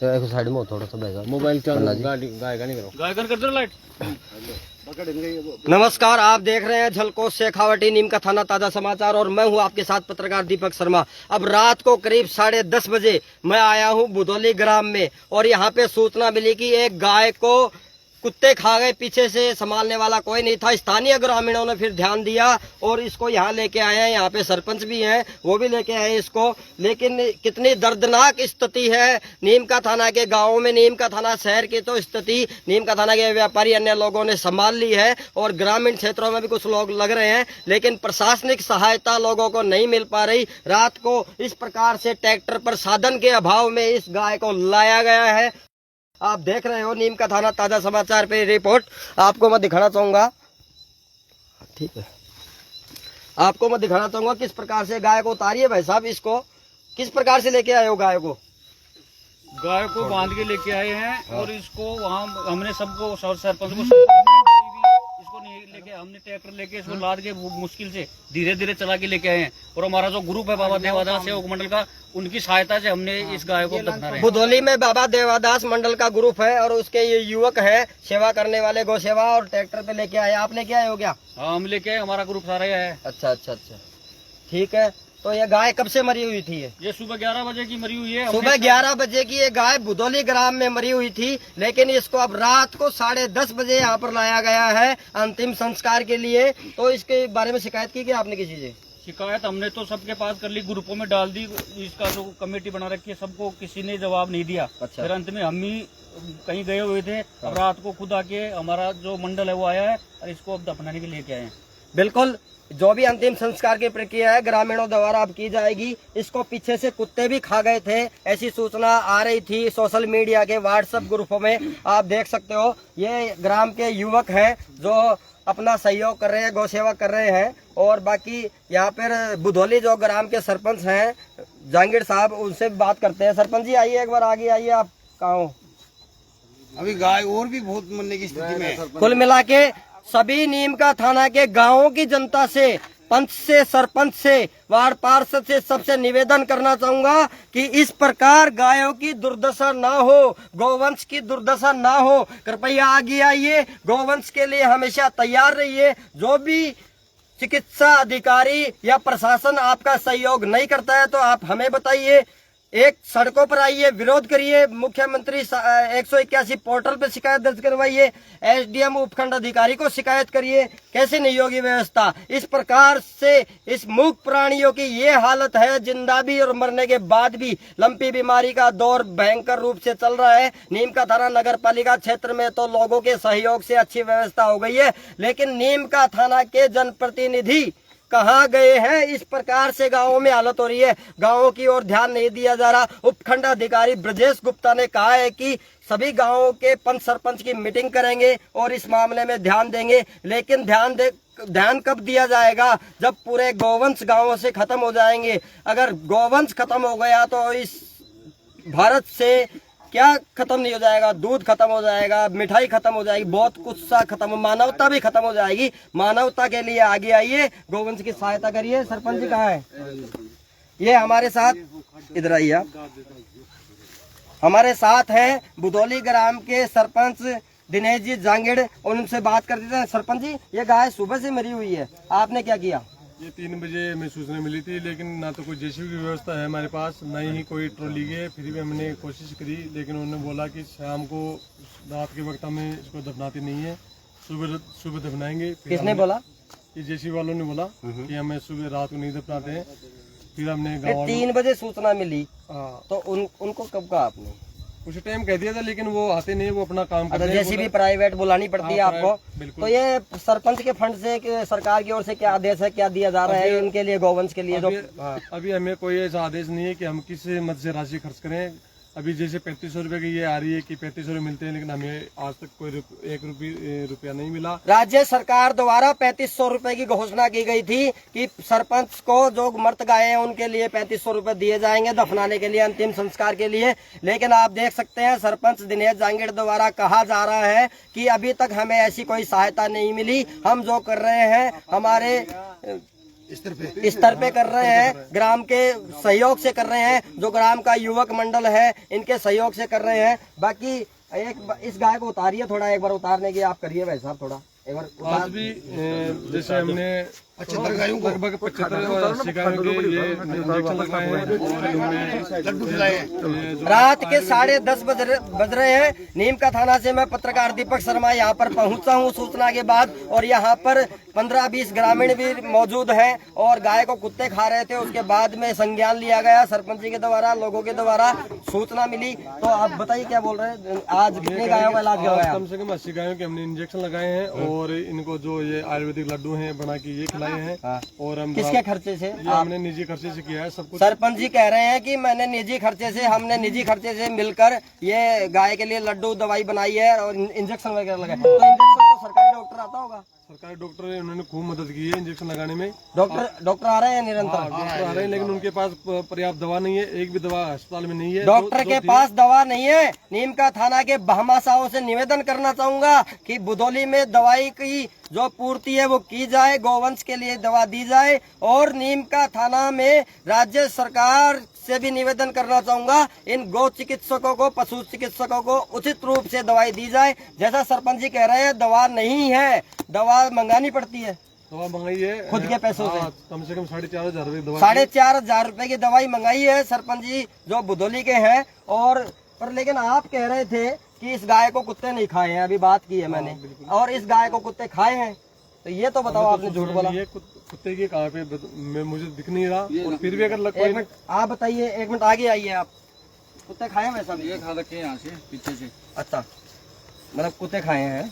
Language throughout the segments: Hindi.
साइड में हो थोड़ा सा बैठा मोबाइल गाय का नहीं करो गाय कर दो लाइट। नमस्कार, आप देख रहे हैं झलको शेखावटी नीम का थाना ताजा समाचार और मैं हूं आपके साथ पत्रकार दीपक शर्मा। अब रात को करीब 10:30 बजे मैं आया हूं बुधौली ग्राम में और यहां पे सूचना मिली कि एक गाय को कुत्ते खा गए, पीछे से संभालने वाला कोई नहीं था। स्थानीय ग्रामीणों ने फिर ध्यान दिया और इसको यहाँ लेके आए हैं। यहाँ पे सरपंच भी हैं, वो भी लेके आए इसको। लेकिन कितनी दर्दनाक स्थिति है नीम का थाना के गाँव में। नीम का थाना शहर की तो स्थिति नीम का थाना के व्यापारी अन्य लोगों ने संभाल ली है और ग्रामीण क्षेत्रों में भी कुछ लोग लग रहे हैं, लेकिन प्रशासनिक सहायता लोगों को नहीं मिल पा रही। रात को इस प्रकार से ट्रैक्टर पर साधन के अभाव में इस गाय को लाया गया है। आप देख रहे हो नीम का थाना ताजा समाचार पे रिपोर्ट। आपको मैं दिखाना चाहूंगा, ठीक है, आपको मैं दिखाना चाहूंगा किस प्रकार से गाय को उतारिए। भाई साहब, इसको किस प्रकार से लेके आए हो गाय को? गाय को बांध के लेके आए हैं और इसको वहाँ हमने सबको सरपंच को इसको नहीं लेके, हमने ट्रैक्टर लेके इसको लाद के मुश्किल से धीरे धीरे चला के लेके आए हैं। और हमारा जो ग्रुप है बाबा देवादास सेवक मंडल का, उनकी सहायता से हमने इस गाय को दफना रहे हैं। बुधौली में बाबा देवादास मंडल का ग्रुप है और उसके ये युवक है सेवा करने वाले, गौ सेवा, और ट्रैक्टर पे लेके आए। आप लेके आए हो क्या? हाँ, हम लेके आए, हमारा ग्रुप सारा है। अच्छा, ठीक है। तो ये गाय कब से मरी हुई थी? ये सुबह 11 बजे की मरी हुई है। सुबह 11 बजे की ये गाय बुधौली ग्राम में मरी हुई थी, लेकिन इसको अब रात को 10:30 बजे यहाँ पर लाया गया है अंतिम संस्कार के लिए। तो इसके बारे में शिकायत की क्या आपने किसी से? शिकायत हमने तो सबके पास कर ली, ग्रुपों में डाल दी, इसका जो कमेटी बना रखी है सबको, किसी ने जवाब नहीं दिया। अच्छा। फिर अंत में हम ही कहीं गए हुए थे, अब रात को खुद आके हमारा जो मंडल है वो आया है और इसको अब दफनाने के लिए लेके आए हैं। बिल्कुल, जो भी अंतिम संस्कार की प्रक्रिया है ग्रामीणों द्वारा अब की जाएगी। इसको पीछे से कुत्ते भी खा गए थे, ऐसी सूचना आ रही थी सोशल मीडिया के व्हाट्सएप ग्रुपों में। आप देख सकते हो, ये ग्राम के युवक हैं जो अपना सहयोग कर रहे हैं, गौ सेवा कर रहे हैं। और बाकी यहाँ पर बुधौली जो ग्राम के सरपंच हैं जहांगीर साहब, उनसे भी बात करते हैं। सरपंच जी आइए, एक बार आगे आइए। आप कहाँ हो? अभी गाय और भी बहुत मरने की स्थिति में है। कुल मिला के सभी नीम का थाना के गांवों की जनता से, पंच से, सरपंच से, वार्ड पार्षद से सबसे निवेदन करना चाहूंगा कि इस प्रकार गायों की दुर्दशा ना हो, गौवंश की दुर्दशा ना हो। कृपया आगे आइए, गौवंश के लिए हमेशा तैयार रहिए। जो भी चिकित्सा अधिकारी या प्रशासन आपका सहयोग नहीं करता है तो आप हमें बताइए। एक सड़कों पर आइए, विरोध करिए, मुख्यमंत्री 181 पोर्टल पर शिकायत दर्ज करवाइए, एसडीएम उपखंड अधिकारी को शिकायत करिए। कैसे नहीं होगी व्यवस्था? इस प्रकार से इस मूक प्राणियों की ये हालत है, जिंदा भी और मरने के बाद भी। लंपी बीमारी का दौर भयंकर रूप से चल रहा है। नीम का थाना नगर पालिका क्षेत्र में तो लोगों के सहयोग से अच्छी व्यवस्था हो गई है, लेकिन नीम का थाना के जनप्रतिनिधि कहाँ गए हैं? इस प्रकार से गांवों में हालत हो रही है, गांवों की ओर ध्यान नहीं दिया जा रहा। उपखंड अधिकारी ब्रजेश गुप्ता ने कहा है कि सभी गांवों के पंच सरपंच की मीटिंग करेंगे और इस मामले में ध्यान देंगे। लेकिन ध्यान कब दिया जाएगा? जब पूरे गौवंश गांवों से खत्म हो जाएंगे। अगर गौवंश खत्म हो गया तो इस भारत से क्या खत्म नहीं हो जाएगा? दूध खत्म हो जाएगा, मिठाई खत्म हो जाएगी, बहुत कुछ सा खत्म, मानवता भी खत्म हो जाएगी। मानवता के लिए आगे आइए, गौवंश की सहायता करिए। सरपंच जी कहाँ है? ये हमारे साथ, इधर आइए आप। हमारे साथ हैं बुधौली ग्राम के सरपंच दिनेश जी जहांगीर, उनसे बात कर देते हैं। सरपंच जी, ये गाय सुबह से मरी हुई है, आपने क्या किया? ये 3 बजे हमें सूचना मिली थी, लेकिन ना तो कोई जेसीबी की व्यवस्था है हमारे पास, ना ही कोई ट्रॉली के। फिर भी हमने कोशिश करी, लेकिन उन्होंने बोला कि शाम को, रात के वक्त हमें इसको दफनाती नहीं है, सुबह दफनाएंगे। किसने बोला? ये जेसीबी वालों ने बोला कि हमें सुबह, रात को नहीं दफनाते हैं। फिर हमने 3 बजे सूचना मिली, तो उनको कब कहा आपने? उसी टाइम कह दिया था, लेकिन वो आते नहीं, वो अपना काम करते हैं। जैसे भी प्राइवेट बुलानी पड़ती है आपको। तो ये सरपंच के फंड से, सरकार की ओर से क्या आदेश है, क्या दिया जा रहा है इनके लिए, गौवंश के लिए? अभी हमें कोई ऐसा आदेश नहीं है कि हम किस मद से राशि खर्च करें। अभी जैसे 3500 रुपए की ये आ रही है कि 3500 रुपए मिलते हैं, लेकिन हमें आज तक कोई 1 रुपया नहीं मिला। राज्य सरकार द्वारा 3500 रुपए की घोषणा की गई थी कि सरपंच को जो मृत गाय हैं उनके लिए 3500 रुपए दिए जाएंगे दफनाने के लिए, अंतिम संस्कार के लिए। लेकिन आप देख सकते हैं सरपंच दिनेश जहांगीर द्वारा कहा जा रहा है कि अभी तक हमें ऐसी कोई सहायता नहीं मिली। हम जो कर रहे हैं, हमारे स्तर पे कर रहे हैं, ग्राम के सहयोग से कर रहे हैं, जो ग्राम का युवक मंडल है इनके सहयोग से कर रहे हैं। बाकी इस गाय को उतारिए थोड़ा, एक बार उतारने की आप करिए भाई साहब, थोड़ा एक बार आज भी जैसे हमने 75 गायों को लगभग 75 गायों के ये इंजेक्शन लगवाए हैं और लड्डू खिलाए हैं। रात के 10:30 बज रहे हैं। नीम का थाना से मैं पत्रकार दीपक शर्मा यहाँ पर पहुँचा हूँ सूचना के बाद, और यहाँ पर 15-20 ग्रामीण भी मौजूद हैं और गाय को कुत्ते खा रहे थे। उसके बाद में संज्ञान लिया गया सरपंच जी के द्वारा, लोगों के द्वारा सूचना मिली। तो आप बताइए क्या बोल रहे हैं, आज कितनी गायों का इलाज हुआ? कम से कम 80 गायों के हमने इंजेक्शन लगाए हैं और इनको जो ये आयुर्वेदिक लड्डू हैं बना के ये खिलाए हैं। और हम किसके खर्चे से? हमने निजी खर्चे से किया है सब कुछ। सरपंच जी कह रहे हैं कि हमने निजी खर्चे से मिलकर ये गाय के लिए लड्डू दवाई बनाई है और इंजेक्शन वगैरह लगाए। तो इंजेक्शन तो सरकारी डॉक्टर आता होगा? सरकारी डॉक्टर उन्होंने खूब मदद की है इंजेक्शन लगाने में। डॉक्टर आ रहे हैं निरंतर? डॉक्टर आ रहे हैं, लेकिन उनके पास पर्याप्त दवा नहीं है, एक भी दवा अस्पताल में नहीं है। डॉक्टर के पास दवा नहीं है। नीम का थाना के बहमासाओं से निवेदन करना चाहूंगा कि बुधौली में दवाई की जो पूर्ति है वो की जाए, गोवंश के लिए दवा दी जाए। और नीम का थाना में राज्य सरकार से भी निवेदन करना चाहूंगा, इन गौ चिकित्सकों को, पशु चिकित्सकों को उचित रूप से दवाई दी जाए। जैसा सरपंच जी कह रहे हैं दवा नहीं है, दवा मंगानी पड़ती है, दवा मंगाई है खुद के पैसों से। कम 4,500 रुपए दवा, 4,500 रुपए की दवाई मंगाई है सरपंच जी जो बुधौली के हैं। और पर लेकिन आप कह रहे थे कि इस गाय को कुत्ते नहीं खाए हैं, अभी बात की है मैंने, और इस गाय को कुत्ते खाए हैं, तो ये तो बताओ आपने झूठ बोला। ये कुत्ते की कहाँ पे मुझे दिख नहीं रहा, और फिर भी अगर एक मिनट आप बताइए, एक मिनट आगे आइए आप। कुत्ते खाए हैं वैसा? ये खा रखे हैं यहाँ से पीछे से। अच्छा, मतलब कुत्ते खाए हैं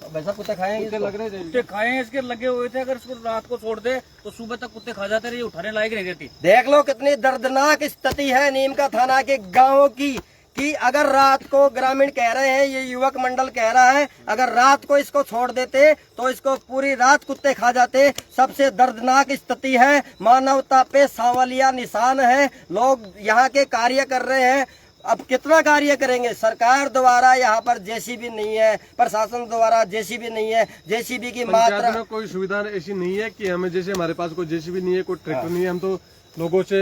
वैसा? कुत्ते खाए हैं? कुत्ते लग रहे थे, कुत्ते खाए हैं, इसके लगे हुए थे। अगर इसको रात को छोड़ दे तो सुबह तक कुत्ते खा जाते रहे, उठाने लायक नहीं रहती। देख लो कितनी दर्दनाक स्थिति है नीम का थाना के गाँव की, कि अगर रात को ग्रामीण कह रहे हैं, ये युवक मंडल कह रहा है, अगर रात को इसको छोड़ देते तो इसको पूरी रात कुत्ते खा जाते। सबसे दर्दनाक स्थिति है, मानवता पे सांवलिया निशान है। लोग यहाँ के कार्य कर रहे हैं, अब कितना कार्य करेंगे? सरकार द्वारा यहाँ पर जेसीबी नहीं है, प्रशासन द्वारा जेसीबी नहीं है, जेसीबी की मात्रा में कोई सुविधा ऐसी नहीं है कि हमें, जैसे हमारे पास कोई जेसीबी नहीं है, कोई ट्रैक्टर नहीं है, हम तो लोगों से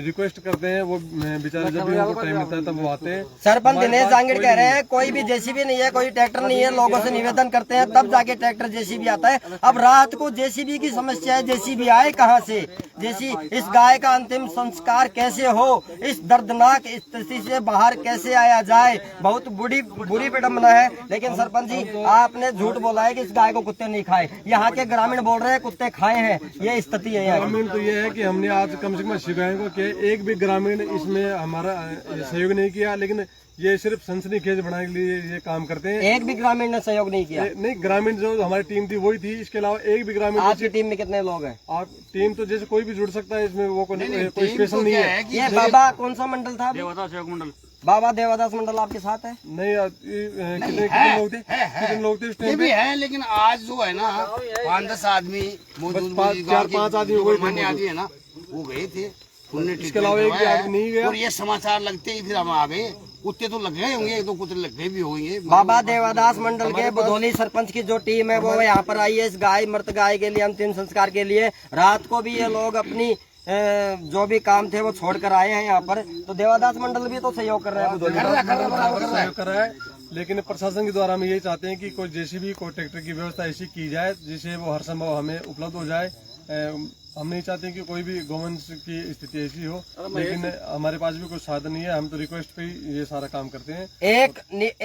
रिक्वेस्ट करते हैं, वो बेचारे जब भी उनको टाइम मिलता है तब वो आते हैं। सरपंच दिनेश जांगड़ कह रहे हैं कोई भी जेसीबी नहीं है, कोई ट्रैक्टर नहीं है, लोगों से निवेदन करते हैं तब जाके ट्रैक्टर जेसीबी आता है। अब रात को जेसीबी की समस्या है, जेसीबी आए कहाँ से? इस गाय का अंतिम संस्कार कैसे हो? इस दर्दनाक स्थिति से बाहर कैसे आया जाए? बहुत बुरी विडम्बना है। लेकिन सरपंच जी आपने झूठ बोला है कि इस गाय को कुत्ते नहीं खाए, यहाँ के ग्रामीण बोल रहे हैं कुत्ते खाए हैं। ये स्थिति है यहाँ। ग्रामीण तो ये है कि हमने आज कम से कम 80 गायों को किया, एक भी ग्रामीण इसमें हमारा सहयोग नहीं किया, लेकिन ये सिर्फ सनसनीखेज बनाने के लिए ये काम करते हैं। एक भी ग्रामीण ने सहयोग नहीं किया? नहीं, ग्रामीण जो हमारी टीम थी वही थी, इसके अलावा एक भी ग्रामीण। आपकी टीम में कितने लोग हैं? आप टीम तो जैसे कोई भी जुड़ सकता है इसमें, वो कोई स्पेशल नहीं है। ये बाबा कौन सा मंडल था? देवदास योग मंडल। बाबा देवदास मंडल आपके साथ है? नहीं, कितने लोग थे? कितने लोग थे उस ये टाइम भी पे? है, लेकिन आज जो है ना 5-10 आदमी मौजूद, 4-5 आदमी आदमी है ना, वो गए थे, उन्होंने इसके अलावा एक भी आदमी नहीं गया। और ये समाचार लगते ही फिर हम आ गए। कुत्ते तो लग गए होंगे, 1-2 कुत्ते लग गए भी होंगे। बाबा देवदास मंडल के बुधौली सरपंच की जो टीम है वो यहाँ पर आई है इस मृत गाय के लिए अंतिम संस्कार के लिए। रात को भी ये लोग अपनी जो भी काम थे वो छोड़ कर आए हैं यहाँ पर। तो देवदास मंडल भी तो सहयोग कर रहे हैं, सहयोग कर रहा है। लेकिन प्रशासन के द्वारा हम यही चाहते हैं कि कोई जेसीबी, कोई ट्रैक्टर की व्यवस्था ऐसी की जाए जिससे वो हर संभव हमें उपलब्ध हो जाए। हम नहीं चाहते कि कोई भी गवर्नमेंट की स्थिति ऐसी हो, लेकिन हमारे पास भी कोई साधन नहीं है, हम तो रिक्वेस्ट पे ही ये सारा काम करते हैं।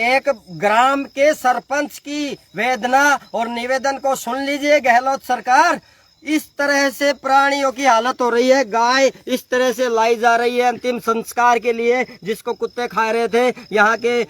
एक ग्राम के सरपंच की वेदना और निवेदन को सुन लीजिए गहलोत सरकार। इस तरह से प्राणियों की हालत हो रही है, गाय इस तरह से लाई जा रही है अंतिम संस्कार के लिए, जिसको कुत्ते खा रहे थे। यहाँ के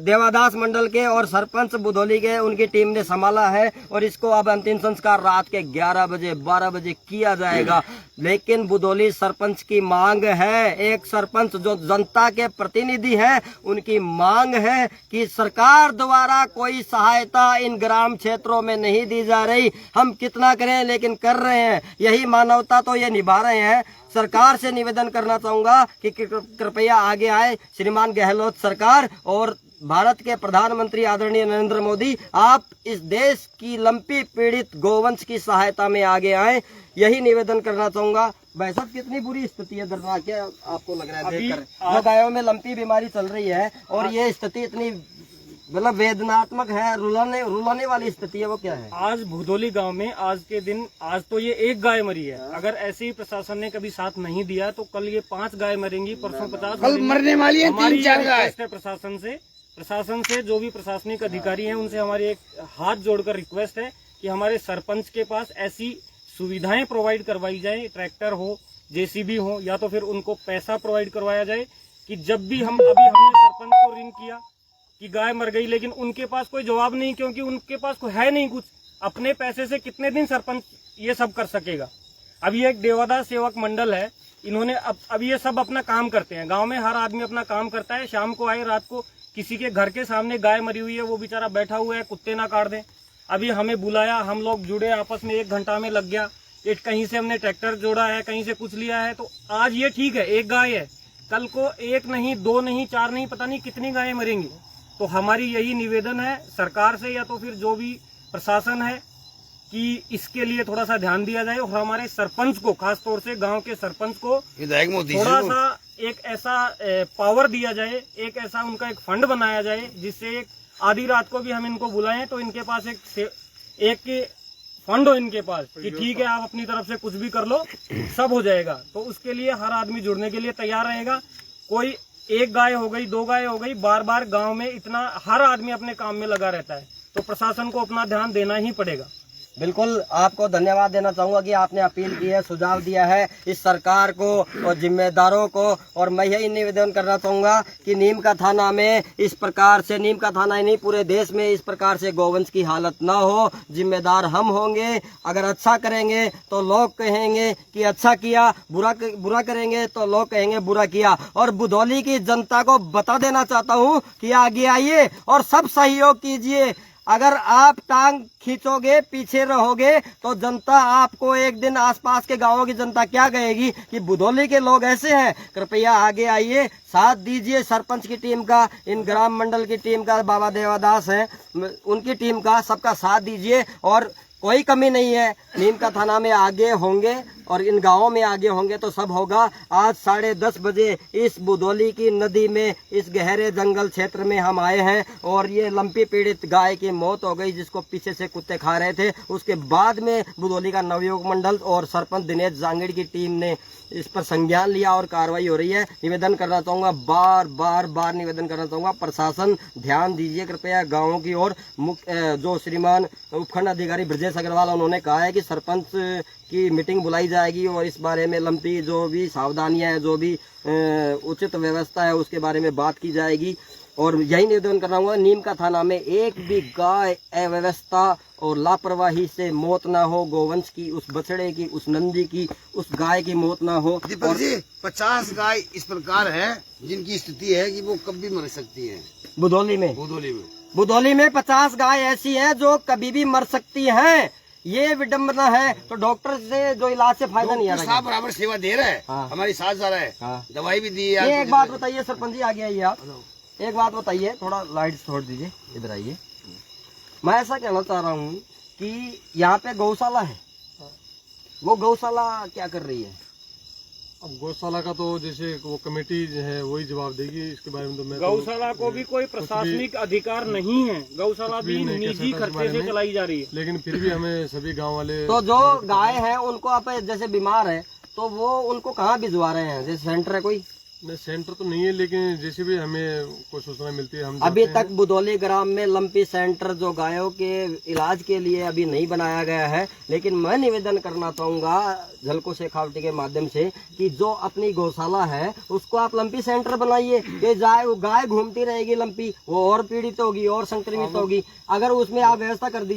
देवादास मंडल के और सरपंच बुधौली के उनकी टीम ने संभाला है, और इसको अब अंतिम संस्कार रात के 11 बजे 12 बजे किया जाएगा। लेकिन बुधौली सरपंच की मांग है, एक सरपंच जो जनता के प्रतिनिधि है, उनकी मांग है कि सरकार द्वारा कोई सहायता इन ग्राम क्षेत्रों में नहीं दी जा रही। हम कितना करें लेकिन कर रहे हैं, यही मानवता तो ये निभा रहे हैं। सरकार से निवेदन करना चाहूंगा कि कृपया आगे आए श्रीमान गहलोत सरकार, और भारत के प्रधानमंत्री आदरणीय नरेंद्र मोदी, आप इस देश की लंपी पीड़ित गोवंश की सहायता में आगे आए, यही निवेदन करना चाहूंगा। भाई साहब, कितनी बुरी स्थिति है दर्दनाक, क्या आपको लग रहा है देखकर? जो गायों में लंपी बीमारी चल रही है और ये स्थिति इतनी मतलब वेदनात्मक है, रुलाने वाली स्थिति है, वो क्या है? आज भुदोली गांव में आज के दिन, आज तो ये एक गाय मरी है। अगर ऐसे ही प्रशासन ने कभी साथ नहीं दिया तो कल ये 5 गाय मरेंगी, परसों 50 कल मरने वाली है 3-4 गाय। प्रशासन से जो भी प्रशासनिक अधिकारी हैं उनसे हमारी एक हाथ जोड़कर रिक्वेस्ट है कि हमारे सरपंच के पास ऐसी सुविधाएं प्रोवाइड करवाई जाए, ट्रैक्टर हो, जेसीबी हो, या तो फिर उनको पैसा प्रोवाइड करवाया जाए कि जब भी हमने सरपंच को रिंग किया कि गाय मर गई, लेकिन उनके पास कोई जवाब नहीं, क्योंकि उनके पास कोई है नहीं कुछ। अपने पैसे से कितने दिन सरपंच ये सब कर सकेगा? अब ये एक देवादास सेवक मंडल है, इन्होंने अब ये सब अपना काम करते हैं। गांव में हर आदमी अपना काम करता है, शाम को आए, रात को किसी के घर के सामने गाय मरी हुई है, वो बेचारा बैठा हुआ है, कुत्ते ना काट दें। अभी हमें बुलाया, हम लोग जुड़े, आपस में 1 घंटा में लग गया। एक कहीं से हमने ट्रैक्टर जोड़ा है, कहीं से कुछ लिया है, तो आज ये ठीक है, 1 गाय है, कल को 1 नहीं, 2 नहीं, 4 नहीं, पता नहीं कितनी गायें मरेंगी। तो हमारी यही निवेदन है सरकार से, या तो फिर जो भी प्रशासन है, कि इसके लिए थोड़ा सा ध्यान दिया जाए और हमारे सरपंच को, खास तौर से गांव के सरपंच को थोड़ा सा एक ऐसा पावर दिया जाए, एक ऐसा उनका एक फंड बनाया जाए, जिससे एक आधी रात को भी हम इनको बुलाएं तो इनके पास एक फंड हो इनके पास कि ठीक है, आप अपनी तरफ से कुछ भी कर लो, सब हो जाएगा। तो उसके लिए हर आदमी जुड़ने के लिए तैयार रहेगा। कोई 1 गाय हो गई, 2 गाय हो गई, बार बार गांव में इतना हर आदमी अपने काम में लगा रहता है, तो प्रशासन को अपना ध्यान देना ही पड़ेगा। बिल्कुल, आपको धन्यवाद देना चाहूंगा कि आपने अपील की है, सुझाव दिया है इस सरकार को और जिम्मेदारों को। और मैं यही निवेदन करना चाहूंगा कि नीम का थाना में इस प्रकार से, नीम का थाना ही नहीं पूरे देश में इस प्रकार से गौवंश की हालत न हो। जिम्मेदार हम होंगे। अगर अच्छा करेंगे तो लोग कहेंगे कि अच्छा किया, बुरा करेंगे तो लोग कहेंगे बुरा किया। और भुदोली की जनता को बता देना चाहता हूँ कि आगे आइए और सब सहयोग कीजिए। अगर आप टांग खींचोगे, पीछे रहोगे, तो जनता आपको एक दिन आसपास के गांवों की जनता क्या कहेगी कि भुदोली के लोग ऐसे हैं। कृपया आगे आइए, साथ दीजिए सरपंच की टीम का, इन ग्राम मंडल की टीम का, बाबा देवादास हैं उनकी टीम का, सबका साथ दीजिए। और कोई कमी नहीं है, नीम का थाना में आगे होंगे और इन गांवों में आगे होंगे तो सब होगा। आज 10:30 बजे इस भुदोली की नदी में, इस गहरे जंगल क्षेत्र में हम आए हैं और ये लंपी पीड़ित गाय की मौत हो गई, जिसको पीछे से कुत्ते खा रहे थे। उसके बाद में भुदोली का नवयुवक मंडल और सरपंच दिनेश जांगीड़ की टीम ने इस पर संज्ञान लिया और कार्रवाई हो रही है। निवेदन करना चाहूंगा, बार निवेदन करना चाहूंगा, प्रशासन ध्यान दीजिए कृपया गाँवों की ओर। जो श्रीमान उपखंड अधिकारी ब्रजेश अग्रवाल, उन्होंने कहा है कि सरपंच की मीटिंग बुलाई जाएगी और इस बारे में लंपी जो भी सावधानियां हैं, जो भी उचित व्यवस्था है, उसके बारे में बात की जाएगी। और यही निवेदन कर रहा हूँ, नीम का थाना में एक भी गाय अव्यवस्था और लापरवाही से मौत ना हो। गोवंश की, उस बछड़े की, उस नंदी की, उस गाय की मौत ना हो। दीपक जी, 50 गाय इस प्रकार है जिनकी स्थिति है कि वो कभी भी मर सकती है। भुदोली में 50 गाय ऐसी हैं जो कभी भी मर सकती हैं। ये विडम्बना है। तो डॉक्टर से जो इलाज से फायदा नहीं आ रहा है। बराबर सेवा दे रहा है। हाँ। हमारी साथ जा रहा है। हाँ। दवाई भी दी है। है। एक बात बताइए सरपंच जी, आगे आइए आप। एक बात बताइए, थोड़ा लाइट छोड़ दीजिए, इधर आइए। मैं ऐसा कहना चाह रहा हूँ कि यहाँ पे गौशाला है, वो गौशाला क्या कर रही है? अब गौशाला का तो जैसे वो कमेटी है वही जवाब देगी, इसके बारे में तो मैं गौशाला को भी कोई प्रशासनिक अधिकार नहीं है। गौशाला भी निजी खर्चे से चलाई जा रही है। लेकिन फिर भी हमें सभी गांव वाले, तो जो गाय है उनको आप जैसे बीमार है तो वो उनको कहाँ भिजवा रहे हैं? जैसे सेंटर है कोई? नहीं, सेंटर तो नहीं है, लेकिन जैसे भी हमें कोई सूचना मिलती है हम अभी तक भुदोली ग्राम में लंपी सेंटर जो गायों के इलाज के लिए अभी नहीं बनाया गया है। लेकिन मैं निवेदन करना चाहूंगा झलको शेखावटी के माध्यम से कि जो अपनी गौशाला है उसको आप लंपी सेंटर बनाइए। कि वो गाय घूमती रहेगी लंपी, वो और पीड़ित होगी और संक्रमित होगी। अगर उसमें आप व्यवस्था कर दी